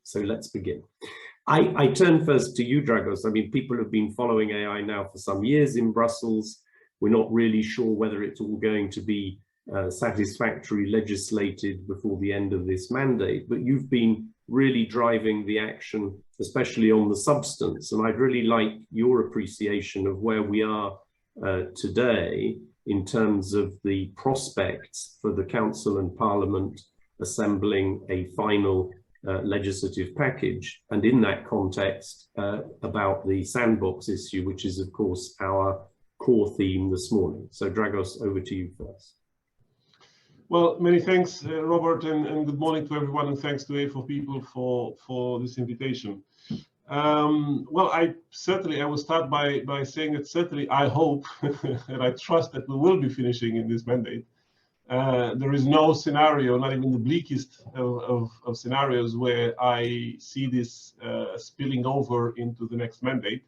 So let's begin. I turn first to you, Dragos. I mean, people have been following AI now for some years in Brussels. We're not really sure whether it's all going to be satisfactorily legislated before the end of this mandate, but you've been really driving the action, especially on the substance. And I'd really like your appreciation of where we are today in terms of the prospects for the Council and Parliament assembling a final legislative package, and in that context about the sandbox issue, which is of course our core theme this morning. So Dragos, over to you first. Well, many thanks, Robert, and good morning to everyone, and thanks to AI4People for this invitation. Well, I will start by saying that certainly I hope and I trust that we will be finishing in this mandate. There is no scenario, not even the bleakest of scenarios, where I see this spilling over into the next mandate.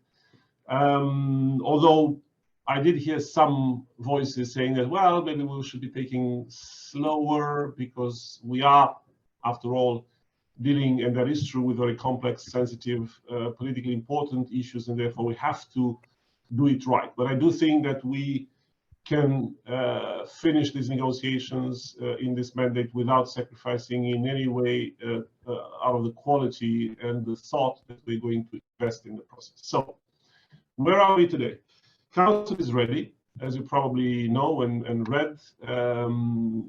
Although I did hear some voices saying that, well, maybe we should be taking slower because we are, after all, dealing, and that is true, with very complex, sensitive, politically important issues, and therefore we have to do it right. But I do think that we can finish these negotiations in this mandate without sacrificing in any way out of the quality and the thought that we're going to invest in the process. So where are we today? Council is ready, as you probably know and read,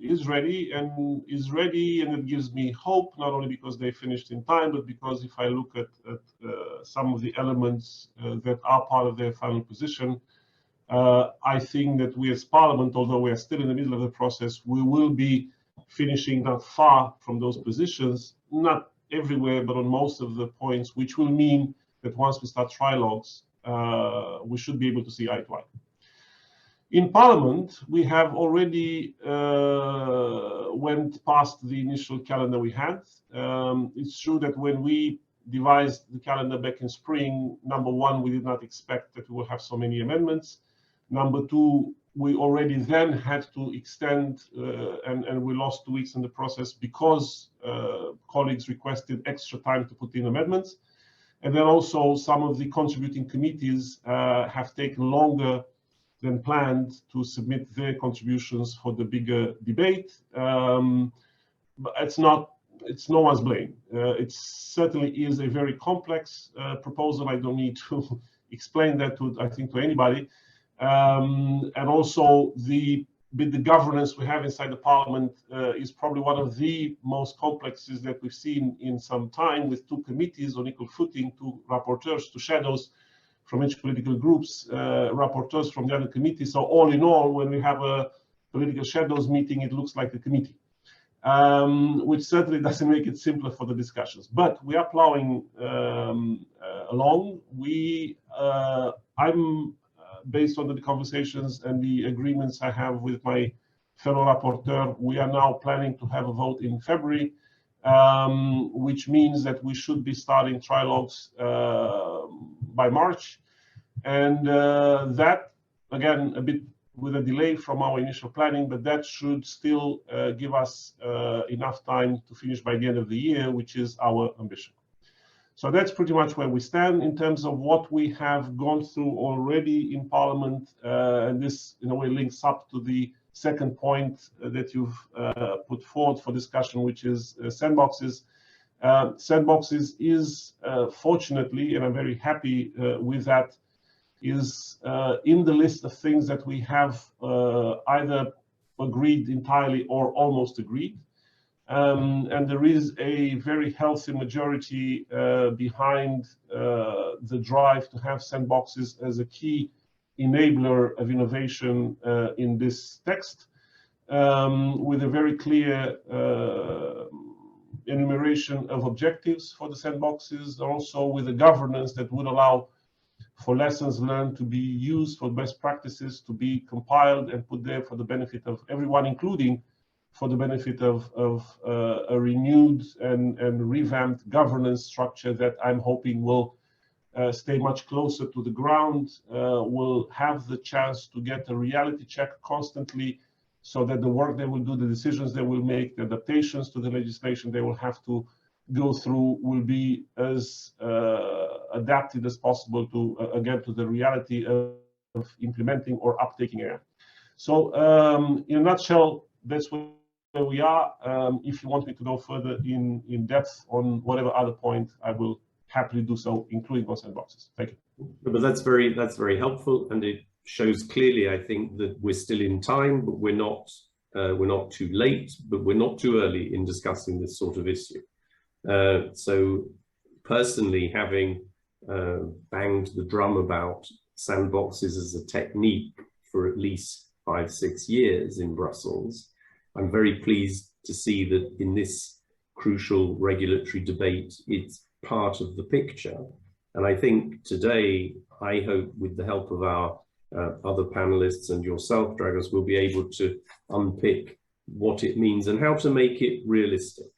is ready, and it gives me hope, not only because they finished in time, but because if I look at some of the elements that are part of their final position, I think that we as Parliament, although we are still in the middle of the process, we will be finishing not far from those positions, not everywhere, but on most of the points, which will mean that once we start trilogues, we should be able to see eye to eye. In Parliament, we have already went past the initial calendar we had. It's true that when we devised the calendar back in spring, number one, we did not expect that we will have so many amendments. Number two, we already then had to extend, and we lost 2 weeks in the process because colleagues requested extra time to put in amendments. And then also some of the contributing committees have taken longer than planned to submit their contributions for the bigger debate. But it's no one's blame. It certainly is a very complex proposal. I don't need to explain that to anybody. And also the governance we have inside the Parliament is probably one of the most complexes that we've seen in some time, with 2 committees on equal footing, 2 rapporteurs, 2 shadows from each political groups, rapporteurs from the other committee. So all in all, when we have a political shadows meeting, it looks like a committee, which certainly doesn't make it simpler for the discussions. But we are plowing along. I'm based on the conversations and the agreements I have with my fellow rapporteur, we are now planning to have a vote in February, which means that we should be starting trilogues by March. And that, again, a bit with a delay from our initial planning, but that should still give us enough time to finish by the end of the year, which is our ambition. So that's pretty much where we stand in terms of what we have gone through already in Parliament, and this in a way links up to the second point that you've put forward for discussion, which is sandboxes. Sandboxes is fortunately, and I'm very happy with that, is in the list of things that we have either agreed entirely or almost agreed. And there is a very healthy majority behind the drive to have sandboxes as a key enabler of innovation in this text, with a very clear enumeration of objectives for the sandboxes, also with a governance that would allow for lessons learned to be used, for best practices to be compiled and put there for the benefit of everyone, including for the benefit of a renewed and revamped governance structure that I'm hoping will stay much closer to the ground, will have the chance to get a reality check constantly, so that the work they will do, the decisions they will make, the adaptations to the legislation they will have to go through will be as adapted as possible to, again, to the reality of implementing or uptaking AI. So in a nutshell, that's where we are. If you want me to go further in depth on whatever other point, I will happily do so, including on Sandboxes. Thank you. But that's very helpful, and it shows clearly, I think, that we're still in time, but we're not too late, but we're not too early in discussing this sort of issue. So personally, having banged the drum about sandboxes as a technique for at least 5-6 years in Brussels, I'm very pleased to see that in this crucial regulatory debate, it's part of the picture. And I think today, I hope with the help of our other panelists and yourself, Dragos, we'll be able to unpick what it means and how to make it realistic.